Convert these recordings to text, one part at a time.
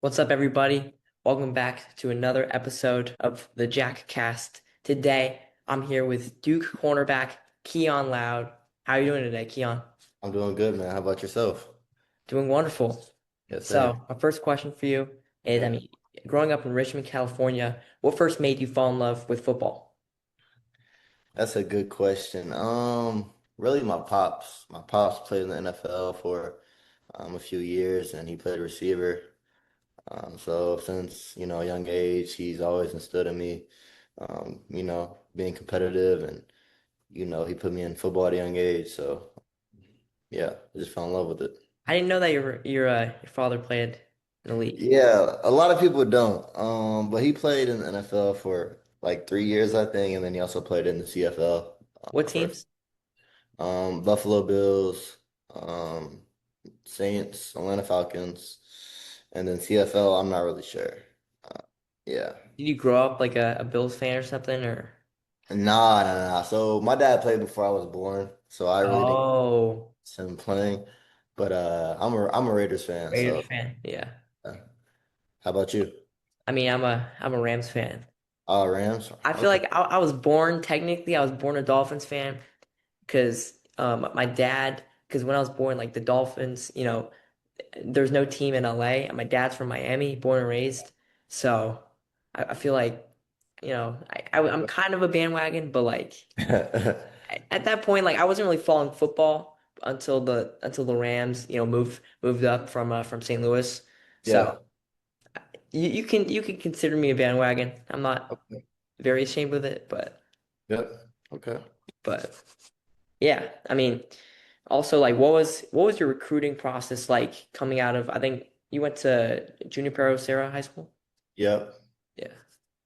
What's up, everybody? Welcome back to another episode of the Jack Cast. Today, I'm here with Duke cornerback Kyon Loud. How are you doing today, Keon? I'm doing good, man. How about yourself? Doing wonderful. Yes, sir. So, my first question for you is, Yeah, growing up in Richmond, California, what first made you fall in love with football? that's a good question. Really my pops. My pops played in the NFL for a few years and he played receiver. So since, a young age, he's always instilled in me, being competitive and, he put me in football at a young age. So yeah, I just fell in love with it. I didn't know that your father played in the league. Yeah, a lot of people don't. But he played in the NFL for like 3 years, I think, and then he also played in the CFL What for teams? Buffalo Bills, um, Saints, Atlanta Falcons, and then CFL. I'm not really sure. Uh, yeah, Did you grow up like a Bills fan or something, or? nah. So my dad played before I was born, so I really didn't Oh, see him playing. But I'm a Raiders fan. Raiders So fan. Yeah. uh, how about you? I'm a Rams fan. Oh, Rams. I feel Okay. like I was born technically I was born a Dolphins fan because my dad because when I was born like the Dolphins there's no team in LA and my dad's from Miami born and raised, so I feel like I'm kind of a bandwagon, but like at that point like I wasn't really following football until the Rams moved up from St. Louis, so Yeah. you can consider me a bandwagon. I'm not Okay. very ashamed with it, Yep. Okay. but yeah, also like what was your recruiting process like coming out of, I think you went to Junior Pro Serra High School? Yep. Yeah.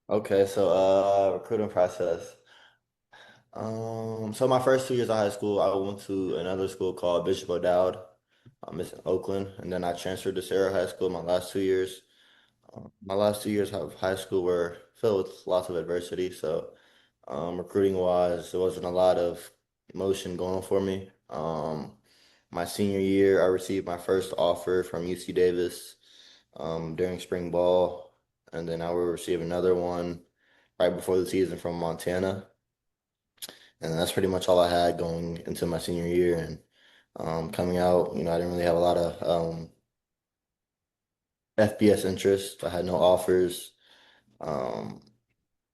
Okay. So recruiting process. So my first 2 years of high school, I went to another school called Bishop O'Dowd. It's in Oakland, and then I transferred to Sarah High School my last 2 years. My last 2 years of high school were filled with lots of adversity. So, recruiting wise, there wasn't a lot of motion going for me. My senior year, I received my first offer from UC Davis, during spring ball, and then I will receive another one right before the season from Montana. And that's pretty much all I had going into my senior year. And coming out, I didn't really have a lot of FBS interest. I had no offers. Um,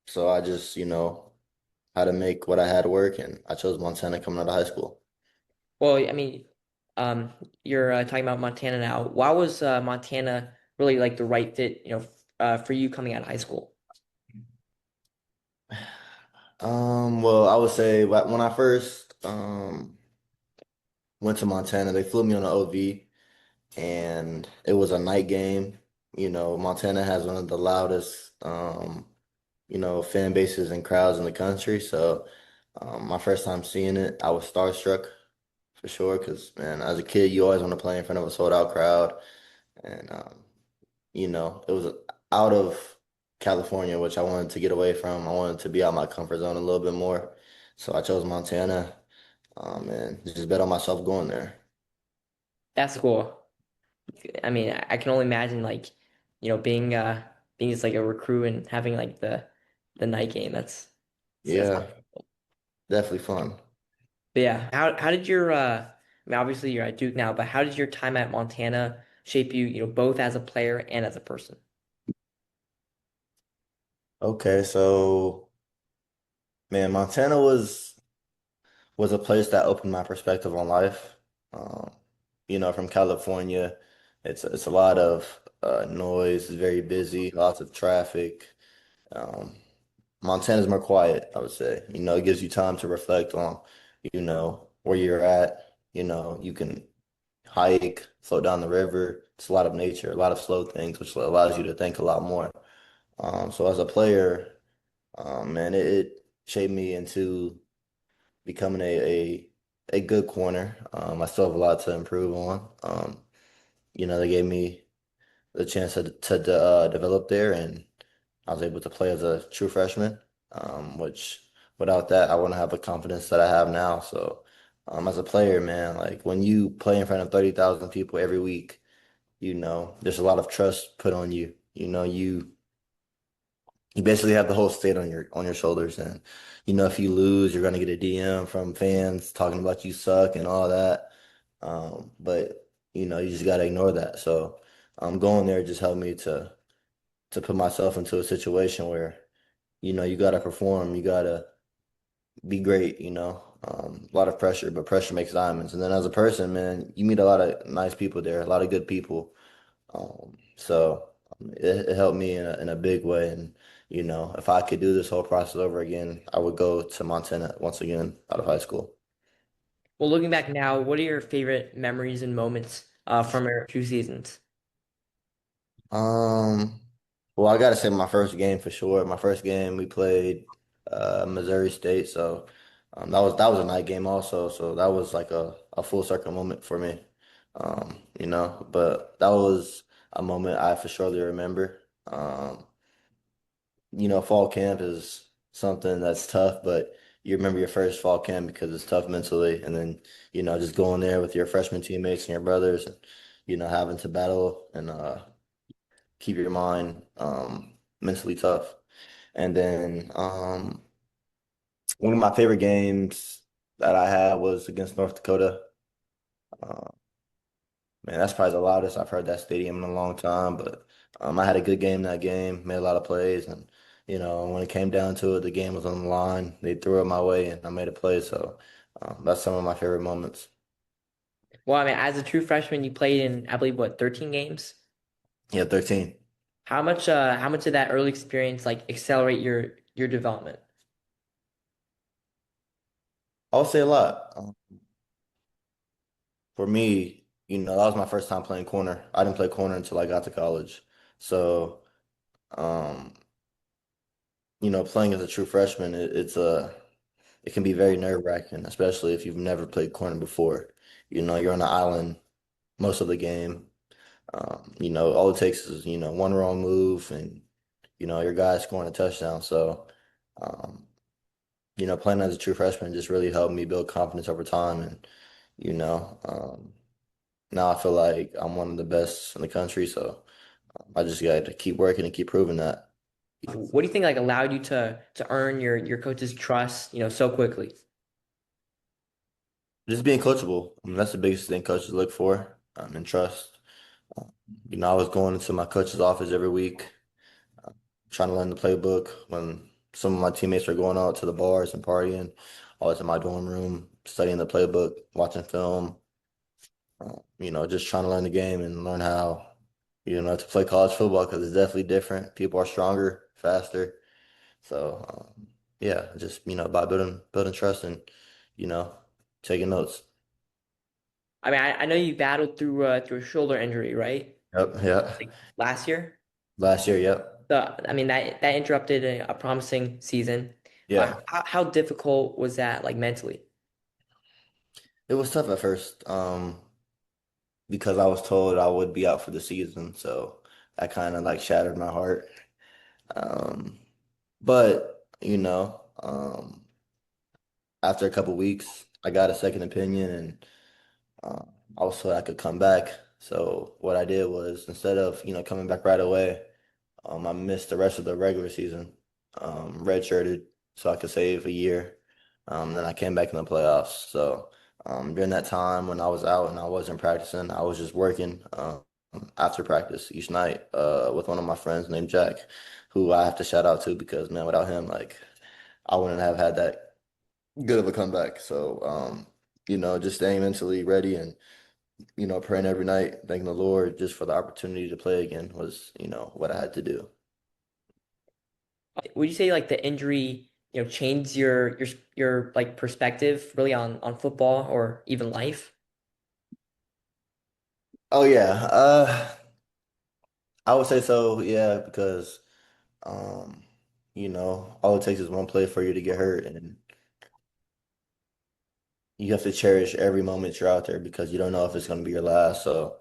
so I just, had to make what I had work, and I chose Montana coming out of high school. Well, you're talking about Montana now. Why was Montana really like the right fit, for you coming out of high school? Well, I would say when I first went to Montana, they flew me on an OV, and it was a night game. Montana has one of the loudest fan bases and crowds in the country. So my first time seeing it, I was starstruck for sure. Because man, as a kid, you always want to play in front of a sold out crowd, and it was out of California, which I wanted to get away from. I wanted to be out my comfort zone a little bit more, so I chose Montana. And just bet on myself going there. That's cool. I can only imagine like, being just like a recruit and having like the night game. That's Yeah, definitely fun. But yeah, how did obviously you're at Duke now, but how did your time at Montana shape you, both as a player and as a person? Okay, so man, Montana was a place that opened my perspective on life. Um, from California, it's a lot of noise, it's very busy, lots of traffic. Um, Montana's more quiet, I would say. It gives you time to reflect on, where you're at. You can hike, float down the river. It's a lot of nature, a lot of slow things, which allows you to think a lot more. So as a player, man, it shaped me into becoming a good corner. I still have a lot to improve on. They gave me the chance to develop there, and I was able to play as a true freshman, which without that, I wouldn't have the confidence that I have now. So, as a player, man, like when you play in front of 30,000 people every week, there's a lot of trust put on you. You basically have the whole state on your shoulders, and if you lose, you're gonna get a DM from fans talking about you suck and all that. But you just gotta ignore that. So going there just helped me to put myself into a situation where you gotta perform, you gotta be great. A lot of pressure, but pressure makes diamonds. And then as a person, man, you meet a lot of nice people there, a lot of good people. So it helped me in a big way. And, if I could do this whole process over again, I would go to Montana once again out of high school. Well, looking back now, what are your favorite memories and moments from your 2 seasons? Um, well, I gotta say my first game for sure. My first game we played Missouri State, so that was a night game also. So that was like a full circle moment for me. But that was a moment I for surely remember. Fall camp is something that's tough, but you remember your first fall camp because it's tough mentally, and then just going there with your freshman teammates and your brothers, and having to battle and keep your mind mentally tough. And then one of my favorite games that I had was against North Dakota. Uh, Man, that's probably the loudest I've heard that stadium in a long time. But I had a good game that game, made a lot of plays, and when it came down to it, the game was on the line. They threw it my way, and I made a play. So that's some of my favorite moments. Well, I mean, as a true freshman, you played in, I believe, what, 13 games? Yeah, 13. How much did that early experience like accelerate your development? I'll say a lot. For me, that was my first time playing corner. I didn't play corner until I got to college. So, um, playing as a true freshman, it can be very nerve-wracking, especially if you've never played corner before. You're on an island most of the game. All it takes is, one wrong move and, your guy's scoring a touchdown. So, um, playing as a true freshman just really helped me build confidence over time. And, you know, um, now I feel like I'm one of the best in the country. So I just got to keep working and keep proving that. What do you think like allowed you to earn your coach's trust, so quickly? Just being coachable. That's the biggest thing coaches look for, and trust. Um, I was going into my coach's office every week, uh, trying to learn the playbook when some of my teammates were going out to the bars and partying. I was in my dorm room studying the playbook, watching film, just trying to learn the game and learn how, to play college football because it's definitely different. People are stronger, faster. So, yeah, just, by building trust and, you know, taking notes. I mean, I know you battled through a shoulder injury, right? Yep, yeah. Like last year. Last year, yep. So, I mean, that interrupted a promising season. Yeah. How difficult was that, like mentally? It was tough at first, because I was told I would be out for the season, so that kind of like shattered my heart. Um, but after a couple weeks, I got a second opinion, and uh, I was told I could come back. So what I did was instead of coming back right away, I missed the rest of the regular season, redshirted, so I could save a year. Then I came back in the playoffs. So during that time when I was out and I wasn't practicing, I was just working after practice each night with one of my friends named Jack, who I have to shout out to because man, without him, like I wouldn't have had that good of a comeback. So just staying mentally ready and praying every night, thanking the Lord just for the opportunity to play again was what I had to do. Would you say like the injury, changed your like perspective really on football or even life? Oh yeah, I would say so. Yeah, because um, all it takes is one play for you to get hurt, and you have to cherish every moment you're out there because you don't know if it's going to be your last. So,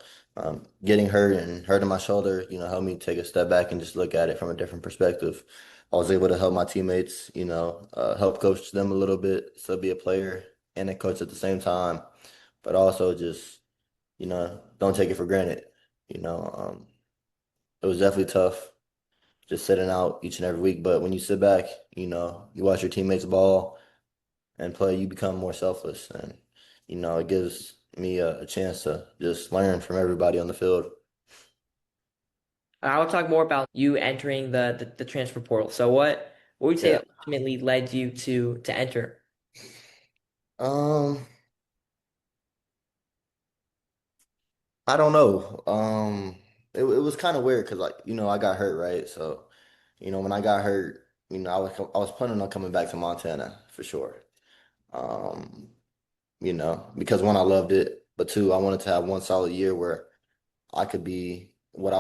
getting hurt and hurting my shoulder, helped me take a step back and just look at it from a different perspective. I was able to help my teammates, help coach them a little bit, still be a player and a coach at the same time, but also just, don't take it for granted. You know, it was definitely tough just sitting out each and every week. But when you sit back, you watch your teammates ball and play, you become more selfless. And, it gives me a chance to just learn from everybody on the field. I will talk more about you entering the transfer portal. So what would you say Yeah. ultimately led you to enter? Um, I don't know. It was kind of weird because, like, I got hurt, right? So, when I got hurt, I was planning on coming back to Montana for sure. Um, because one, I loved it, but two, I wanted to have one solid year where I could be what I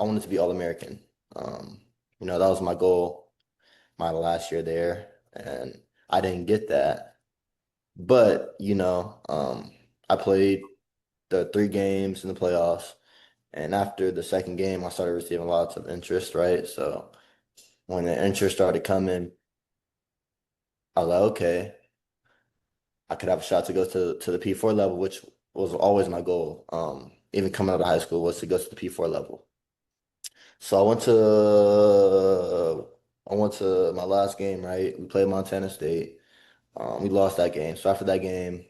wanted to be All-American. Um, that was my goal my last year there, and I didn't get that. But, I played the 3 games in the playoffs, and after the second game, I started receiving lots of interest, right? So when the interest started coming, I was like, okay, I could have a shot to go to the P4 level, which was always my goal. Even coming out of high school was to go to the P4 level. So I went to my last game, right? We played Montana State. We lost that game. So after that game,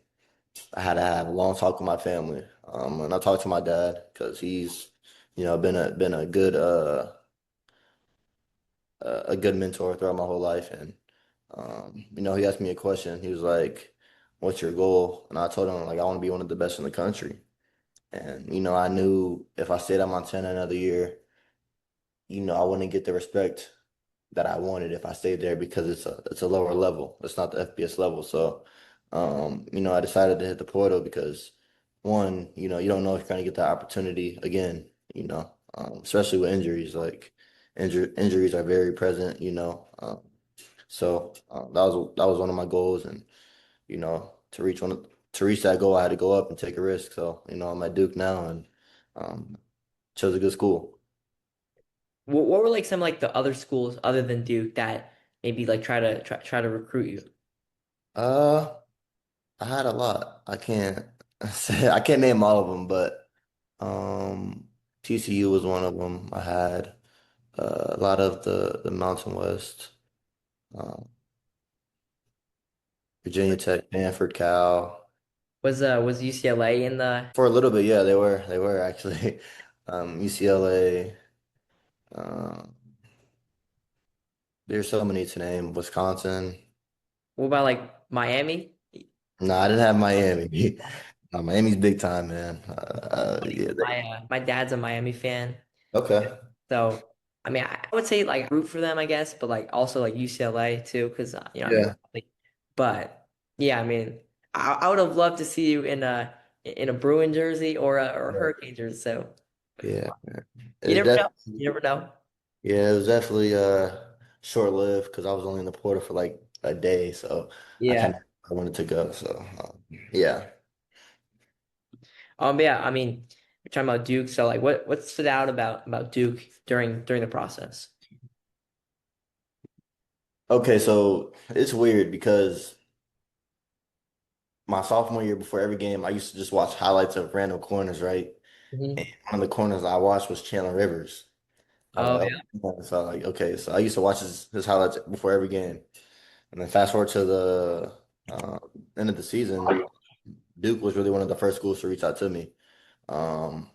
I had to have a long talk with my family. And I talked to my dad because he's, been a good a good mentor throughout my whole life. And he asked me a question. He was like, "What's your goal?" And I told him like I want to be one of the best in the country. And I knew if I stayed at Montana another year, I wouldn't get the respect that I wanted if I stayed there because it's a lower level. It's not the FBS level. So, I decided to hit the portal because one, you don't know if you're gonna get that opportunity again, especially with injuries. Like injuries are very present, that was one of my goals, and to reach that goal, I had to go up and take a risk. So, I'm at Duke now, and um, chose a good school. What were like some like the other schools other than Duke that maybe like try to recruit you? Uh, I had a lot. I can't say I can't name all of them, but TCU was one of them. I had a lot of the Mountain West, uh, Virginia Tech, Stanford, Cal. Was UCLA in the For a little bit, yeah, they were actually UCLA. Um, there's so many to name. Wisconsin. what about like Miami? No, I didn't have Miami. Miami's big time, man. Yeah, My dad's a Miami fan. okay. So, I mean, I would say like root for them, I guess, but like also like UCLA too, because I'm in Yeah. Cali. But yeah, I mean, I would have loved to see you in a Bruin jersey or a Right. Hurricane jersey. So Yeah. you It's never know. definitely You never know. Yeah, it was definitely short-lived because I was only in the portal for like a day, so Yeah. I wanted to go. So yeah. But yeah, I mean, we're talking about Duke. So like, what stood out about Duke during the process? Okay, so it's weird because my sophomore year before every game, I used to just watch highlights of random corners, right? And Hmm. one of the corners I watched was Chandler Rivers. I was Oh like, yeah. oh, man. So like, okay, so I used to watch his highlights before every game, and then fast forward to the uh, end of the season, Duke was really one of the first schools to reach out to me. Um,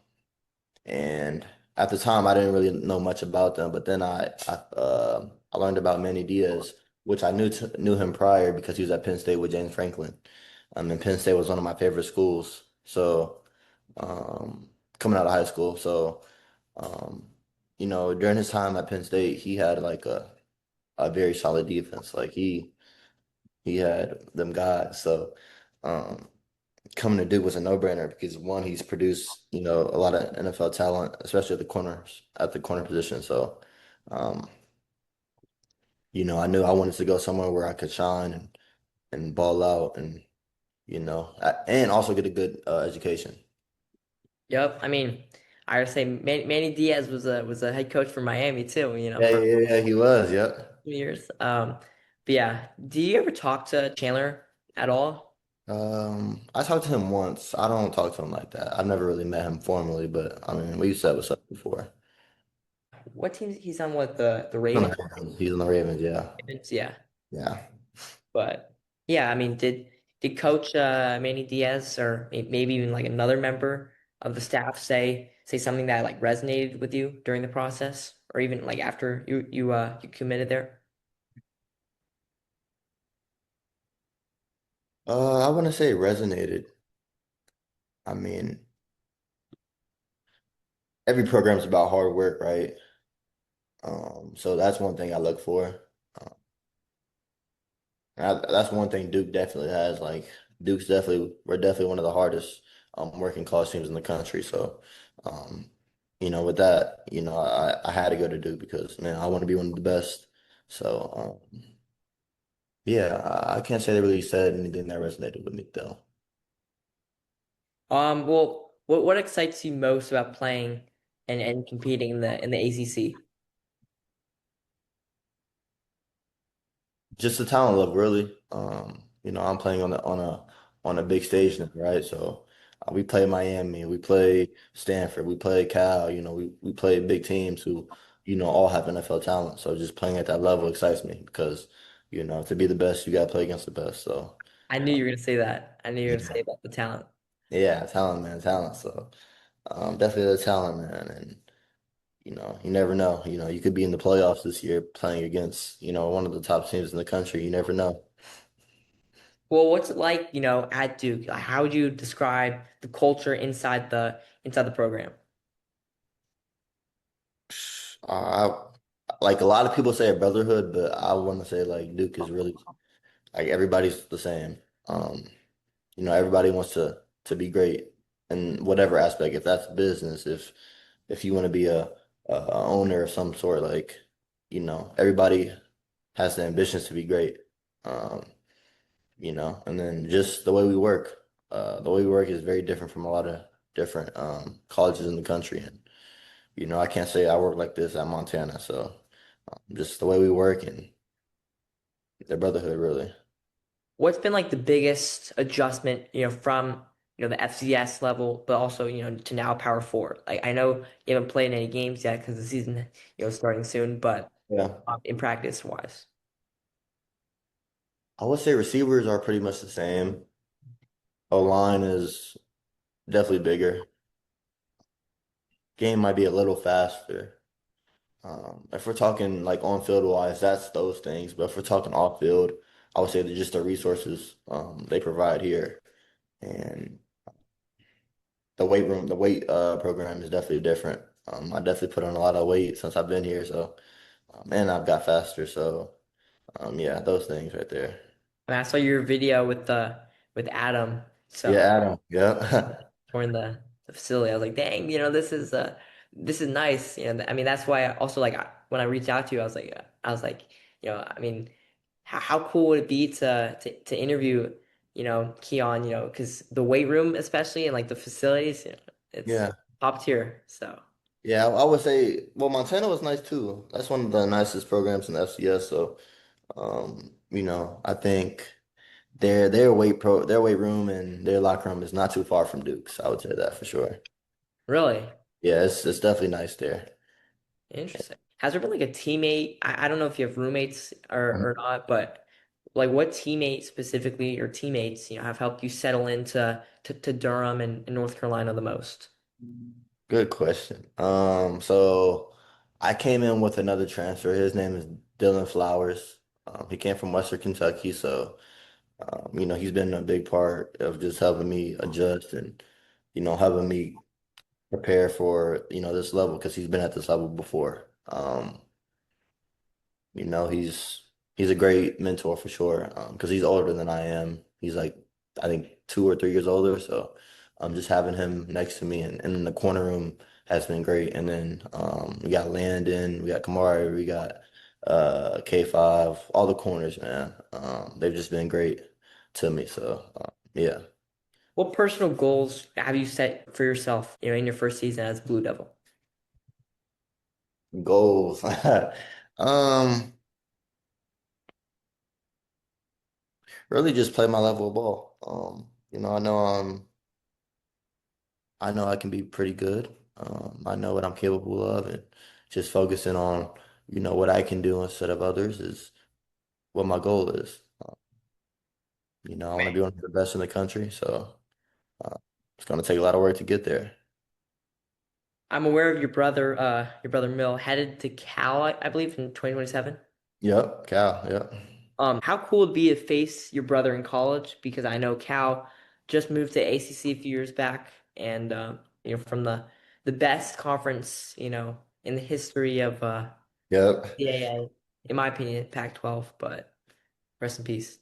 And at the time, I didn't really know much about them, but then I learned about Manny Diaz, which I knew him prior because he was at Penn State with James Franklin. And Penn State was one of my favorite schools. So coming out of high school, so um, during his time at Penn State, he had like a very solid defense. Like he had them guys. So um, coming to Duke was a no-brainer because one, he's produced, a lot of NFL talent, especially at the corner position. So, um, I knew I wanted to go somewhere where I could shine and ball out and, and also get a good education. Yep. I mean, I would say Manny Diaz was a head coach for Miami too. Yeah, For yeah, yeah, he was. Yep. 2 years. But yeah, do you ever talk to Chandler at all? I talked to him once. I don't talk to him like that. I've never really met him formally, but I mean, we used to have what's up before. What team he's on? What the He's on the Ravens? Ravens. He's on the Ravens, yeah. Ravens, yeah. Yeah. But yeah, I mean, did Coach Manny Diaz or maybe even like another member of the staff say something that like resonated with you during the process, or even like after you committed there? I wouldn't say it resonated. I mean, every program's about hard work, right? So that's one thing I look for. Uh, that's one thing Duke definitely has. Like we're definitely one of the hardest working class teams in the country. So, um, with that, I had to go to Duke because man, I want to be one of the best. So, yeah, I can't say they really said anything that resonated with me though. Well, what excites you most about playing and competing in the ACC? Just the talent level, really. I'm playing on a big stage now, right? So we play Miami, we play Stanford, we play Cal. We play big teams who, all have NFL talent. So just playing at that level excites me because, to be the best, you got to play against the best. So I knew you were gonna say that. I knew you were gonna yeah, say about the talent. yeah, talent, man, talent. So definitely the talent, man, and. You never know. You could be in the playoffs this year playing against, one of the top teams in the country. You never know. Well, what's it like, at Duke? Like, how would you describe the culture inside the program? I like a lot of people say a brotherhood, but I want to say like Duke is really like everybody's the same. Um, everybody wants to be great in whatever aspect. If that's business, if you want to be a owner of some sort, like everybody has the ambitions to be great. Um, and then just the way we work. The way we work is very different from a lot of different colleges in the country, and I can't say I work like this at Montana. So just the way we work and their brotherhood, really. What's been like the biggest adjustment, from, the FCS level, but also, to now Power Four? Like, I know you haven't played any games yet because the season, is starting soon, but Yeah. in practice wise. I would say receivers are pretty much the same. O-line is definitely bigger. Game might be a little faster. If we're talking like on field wise, that's those things. But if we're talking off field, I would say that just the resources they provide here and the weight program is definitely different. I definitely put on a lot of weight since I've been here, so and I've got faster. So yeah, those things right there. And I saw your video with Adam, Yeah, so Adam. Yeah. touring the facility. I was like, dang, this is nice. I mean, that's why I also like when I reached out to you, I was like, I mean, how cool would it be to interview, Kyon, because the weight room especially and like the facilities, it's Yeah. top tier. So Yeah, I would say, well, Montana was nice too. That's one of the nicest programs in the FCS. So, I think their weight room and their locker room is not too far from Duke's. I would say that for sure. really Yeah, it's definitely nice there. interesting. Has there been like a teammate? I don't know if you have roommates Um, or not, but like what teammate specifically or teammates, have helped you settle into to Durham and North Carolina the most? Good question. So I came in with another transfer. His name is Dylan Flowers. He came from Western Kentucky, so he's been a big part of just helping me adjust and helping me prepare for, this level because he's been at this level before. He's a great mentor for sure. Because he's older than I am. He's like I think 2 or 3 years older. So just having him next to me and in the corner room has been great. And then we got Landon, we got Kamari, we got K5, all the corners, man. They've just been great to me. So yeah. What personal goals have you set for yourself, in your first season as Blue Devil? Goals. Um, really just play my level of ball. I know I can be pretty good. I know what I'm capable of, and just focusing on, what I can do instead of others is what my goal is. I want to be one of the best in the country, so uh, it's going to take a lot of work to get there. I'm aware of your brother Mill headed to Cal, I believe, in 2027. Yep, Cal, yep. How cool would it be to face your brother in college? Because I know Cal just moved to ACC a few years back, and from the best conference, in the history of Yep. CAA, in my opinion, Pac-12. But rest in peace.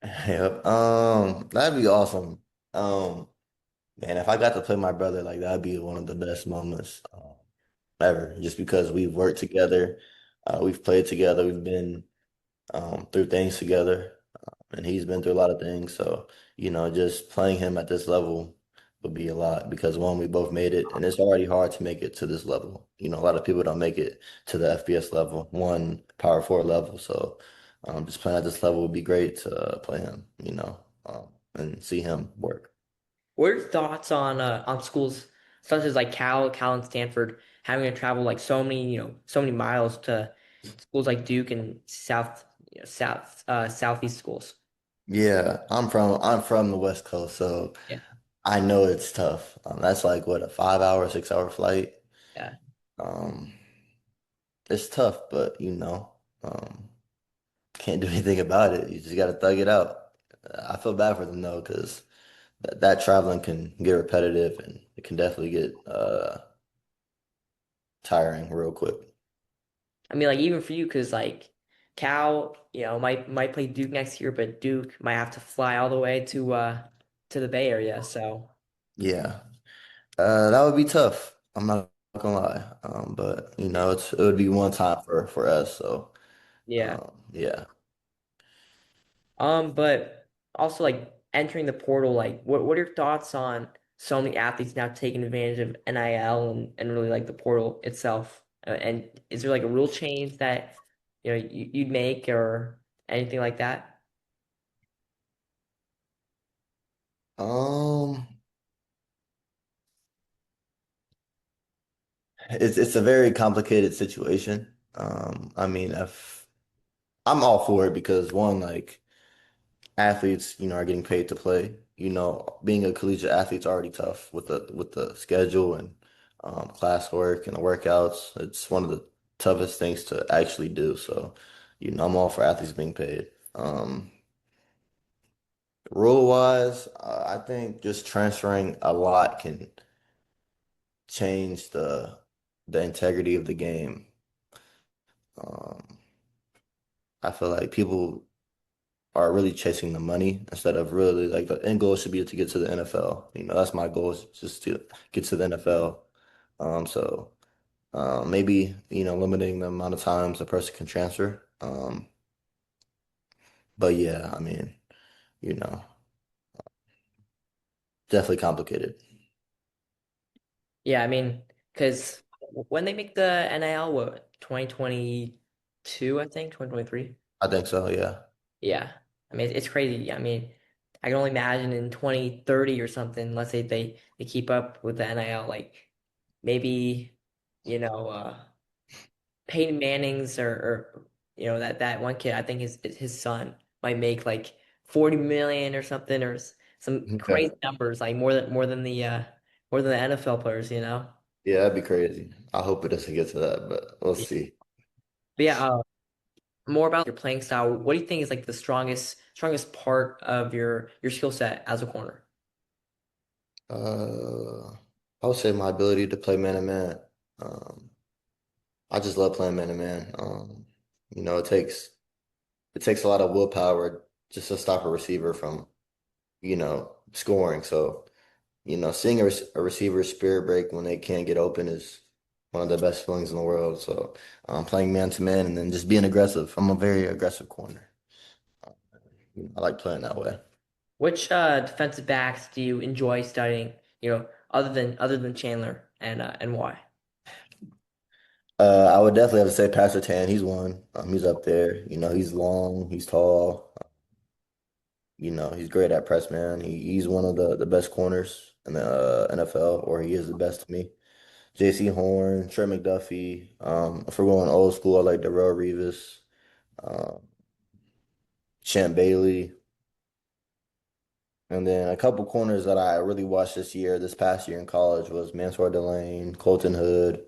Yep. That'd be awesome. Um, Man, if I got to play my brother, like that'd be one of the best moments ever. Just because we've worked together, we've played together, we've been through things together, and he's been through a lot of things. So, just playing him at this level would be a lot because one, we both made it, and it's already hard to make it to this level. A lot of people don't make it to the FBS level, one Power Four level. So, just playing at this level would be great to play him, and see him work. What are your thoughts on schools such as like Cal and Stanford having to travel like so many miles to schools like Duke and Southeast schools? Yeah, I'm from the West Coast, so Yeah, I know it's tough. That's like what, a 5 hour, 6 hour flight. yeah. Um, it's tough, but can't do anything about it. You just got to thug it out. I feel bad for them though, because that traveling can get repetitive and it can definitely get tiring real quick. I mean, like even for you, because like Cal, might play Duke next year, but Duke might have to fly all the way to the Bay Area. So Yeah, that would be tough. I'm not gonna lie. But it would be one time for us. So yeah. yeah. But also like entering the portal, like what are your thoughts on so many athletes now taking advantage of NIL and really like the portal itself? And is there like a rule change that you'd make or anything like that? Um, it's a very complicated situation. I mean, if I'm all for it because one, like athletes, are getting paid to play. Being a collegiate athlete's already tough with the schedule and classwork and the workouts. It's one of the toughest things to actually do. So, I'm all for athletes being paid. Rule wise, I think just transferring a lot can change the integrity of the game. Um, I feel like people are really chasing the money instead of really like the end goal should be to get to the NFL. That's my goal is just to get to the NFL. So maybe, limiting the amount of times a person can transfer. But yeah, I mean, you know, definitely complicated. Yeah, I mean, because when they make the NIL, what, 2022, I think, 2023? I think so, yeah. Yeah. I mean, it's crazy. I mean, I can only imagine in 2030 or something, let's say they keep up with the NIL, like maybe, you know, Peyton Manning's or that one kid, I think his son might make like 40 million or something or some Yeah. crazy numbers, like more than the NFL players. Yeah, that'd be crazy. I hope it doesn't get to that, but we'll Yeah. see. But yeah, more about your playing style. What do you think is like the strongest part of your skill set as a corner? Uh, I would say my ability to play man to man. Um, I just love playing man to man. You know, it takes a lot of willpower just to stop a receiver from, scoring. So, seeing a receiver spirit break when they can't get open is one of the best feelings in the world. So, playing man to man and then just being aggressive. I'm a very aggressive corner. I like playing that way. Which defensive backs do you enjoy studying, other than Chandler and why? I would definitely have to say Pastor Tan. He's one. He's up there. He's long. He's tall. He's great at press man. He's one of the best corners in the NFL, or he is the best to me. J.C. Horn, Trey McDuffie. If we're going old school, I like Darrelle Revis, um, Champ Bailey, and then a couple corners that I really watched this past year in college was Mansour Delane, Colton Hood.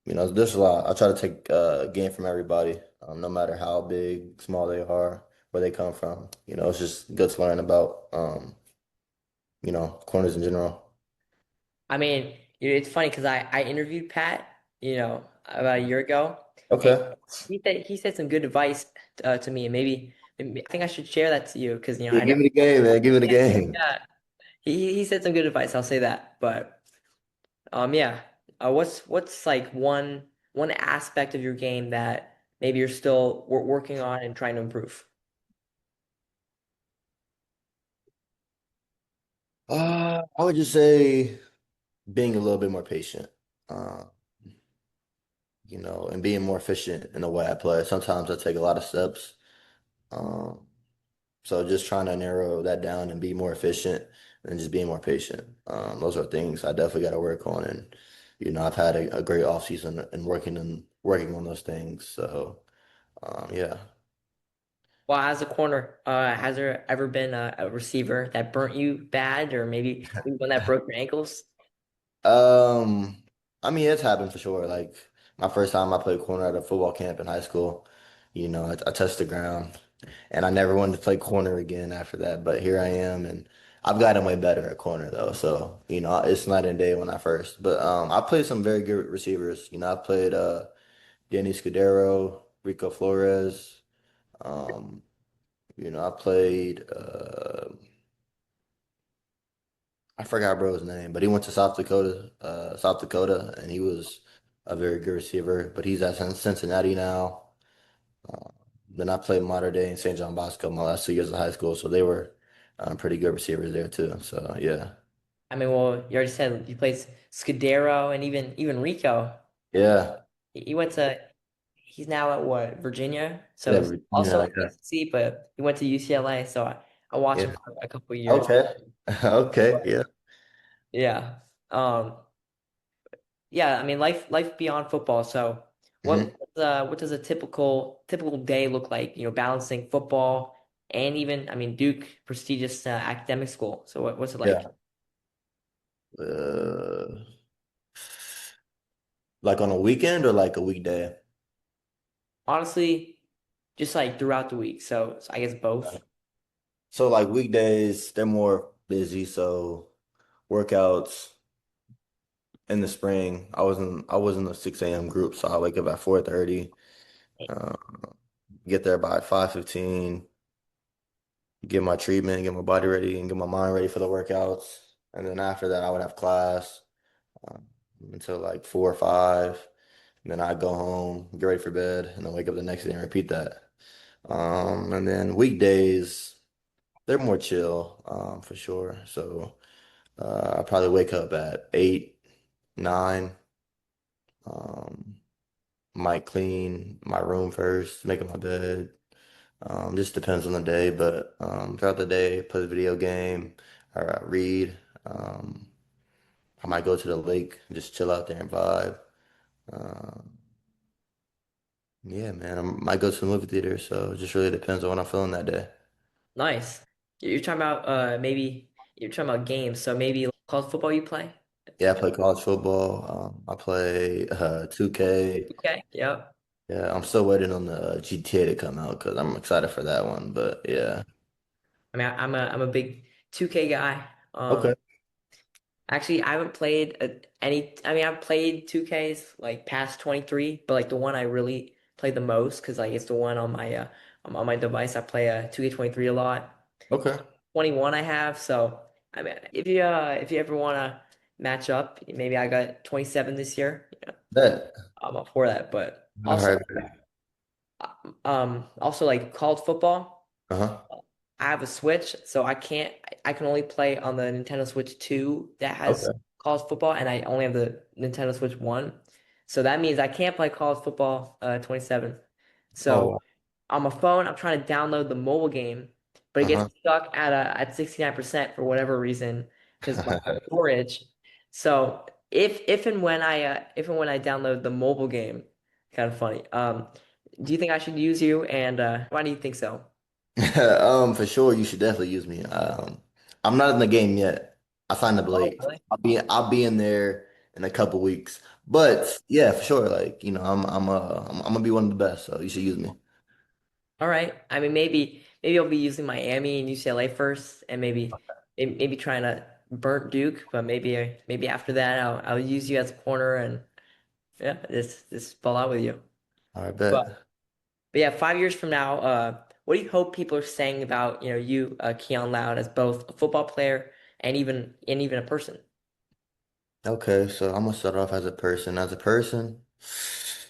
There's a lot. I try to take a game from everybody, no matter how big, small they are, where they come from. It's just good to learn about, corners in general. I mean, it's funny because I interviewed Pat, about a year ago, and Okay. he said some good advice to me, and maybe I think I should share that to you because Yeah, I know. give me the game, man. Give me the Yeah, game. yeah. He said some good advice. I'll say that. But yeah. What's like one aspect of your game that maybe you're still working on and trying to improve? I would just say being a little bit more patient, uh, and being more efficient in the way I play. Sometimes I take a lot of steps. Um, So just trying to narrow that down and be more efficient and just being more patient. Those are things I definitely got to work on. And, I've had a great off season and working on those things. So, yeah. Well, as a corner, has there ever been a receiver that burnt you bad, or maybe one that broke your ankles? Um, I mean, it's happened for sure. Like my first time I played corner at a football camp in high school, I touched the ground and I never wanted to play corner again after that. But here I am and I've gotten way better at corner though. So, it's night and day when I first. But I played some very good receivers. I played Danny Scudero, Rico Flores. Um, I played I forgot bro's name, but he went to South Dakota, and he was a very good receiver. But he's at Cincinnati now. Uh, then I played Mater Dei in St. John Bosco my last 2 years of high school, so they were pretty good receivers there too. So yeah, I mean, well, you already said you played Scudero and even Rico. yeah, He went to he's now at what, Virginia? So yeah, it's also yeah, yeah. SEC, but he went to UCLA. So I watched him Yeah. for a couple of years. Okay, okay, But yeah. yeah. Yeah, I mean life beyond football. So hmm what does a typical day look like, balancing football and even, I mean, Duke, prestigious academic school. So what's it like? Yeah. Like on a weekend or like a weekday? Honestly, just like throughout the week. So I guess both. So like weekdays, they're more busy, so workouts in the spring, I was in the 6 a.m. group, so I wake up at 4:30, uh, get there by 5:15, get my treatment, get my body ready, and get my mind ready for the workouts. And then after that, I would have class um, until like 4 or 5. And then I go home, get ready for bed, and then wake up the next day and repeat that. And then weekdays, they're more chill, for sure. So I probably wake up at 8, 9. Um, Might clean my room first, making my bed. Just depends on the day, but throughout the day, play the video game or read. Um, I might go to the lake, just chill out there and vibe. Um, yeah, man, I might go to the movie theater, so it just really depends on what I'm feeling that day. Nice. You're talking about maybe you're talking about games. So maybe college football you play? Yeah, I play college football. I play 2K. Okay. Yep. Yeah, I'm still waiting on the GTA to come out because I'm excited for that one. But yeah, I mean, I'm a big 2K guy. okay. Actually, I haven't played any. I mean, I've played 2Ks like past 23, but like the one I really play the most because like it's the one on my device. I play 2K23 a lot. Okay. 21 I have. So I mean, if you ever want to match up, maybe I got 27 this year. Yeah, Bet. I'm up for that. But All also, right. also like college football. Uh-huh. I have a Switch, so I can't. I can only play on the Nintendo Switch 2 that has Okay. college football, and I only have the Nintendo Switch 1. So that means I can't play college football 27. So Oh, on my phone, I'm trying to download the mobile game, but it gets Uh-huh. stuck at 69% for whatever reason because my storage. So if and when I download the mobile game, kind of funny. Do you think I should use you? And why do you think so? For sure, you should definitely use me. I'm not in the game yet. I signed up Oh, late. really? I'll be in there in a couple weeks. But yeah, for sure. Like, I'm gonna be one of the best, so you should use me. All right. I mean, maybe I'll be using Miami and UCLA first, and maybe trying to burnt Duke, but maybe after that I'll use you as a corner and yeah, this ball out with you. All right, But bet. but yeah, 5 years from now, what do you hope people are saying about you, Keon Loud, as both a football player and even a person? Okay, so I'm gonna start off as a person. As a person,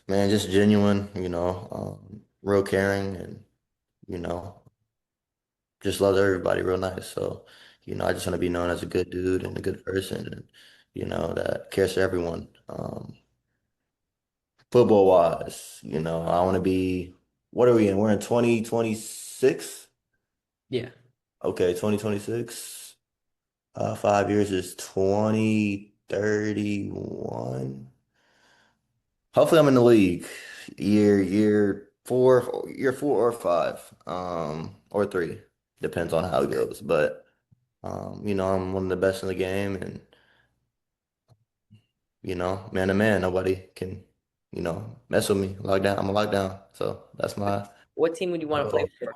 man, just genuine, real caring and, you know, just loves everybody real nice. So, I just want to be known as a good dude and a good person and, that cares for everyone. Football wise, I want to be, what are we in? We're in 2026? Yeah. Okay, 2026. 5 years is 2031. Hopefully I'm in the league year four or five, or three. Depends on how it goes. But I'm one of the best in the game and man to man, nobody can, mess with me. Lockdown, I'm a lockdown. So that's What team would you want to play goal. for?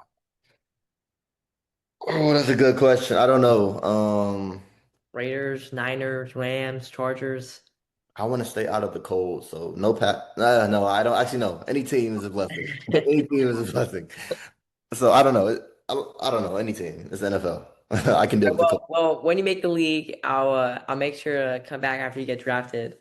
Oh, that's a good question. I don't know. Raiders, Niners, Rams, Chargers. I want to stay out of the cold, so no no, I don't actually know. Any team is a blessing. Any team is a blessing. So I don't know. I don't know any team. It's NFL. I can deal with the cold. Well, when you make the league, I'll make sure to come back after you get drafted,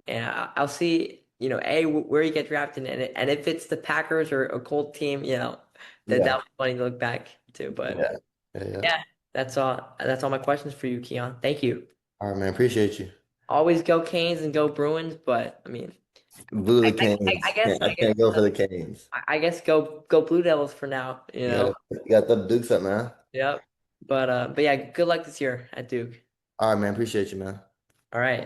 and I'll see where you get drafted, and if it's the Packers or a cold team, that'll Yeah, be funny to look back to. But yeah, yeah, yeah. yeah, that's all my questions for you, Keon. Thank you. All right, man. Appreciate you. Always go Canes and go Bruins, but I mean, Blue I, the I, I I Canes. guess I I guess can't go for the Canes. I guess go Blue Devils for now. You got the Dukes up, man. Yep. But yeah, good luck this year at Duke. All right, man. Appreciate you, man. All right.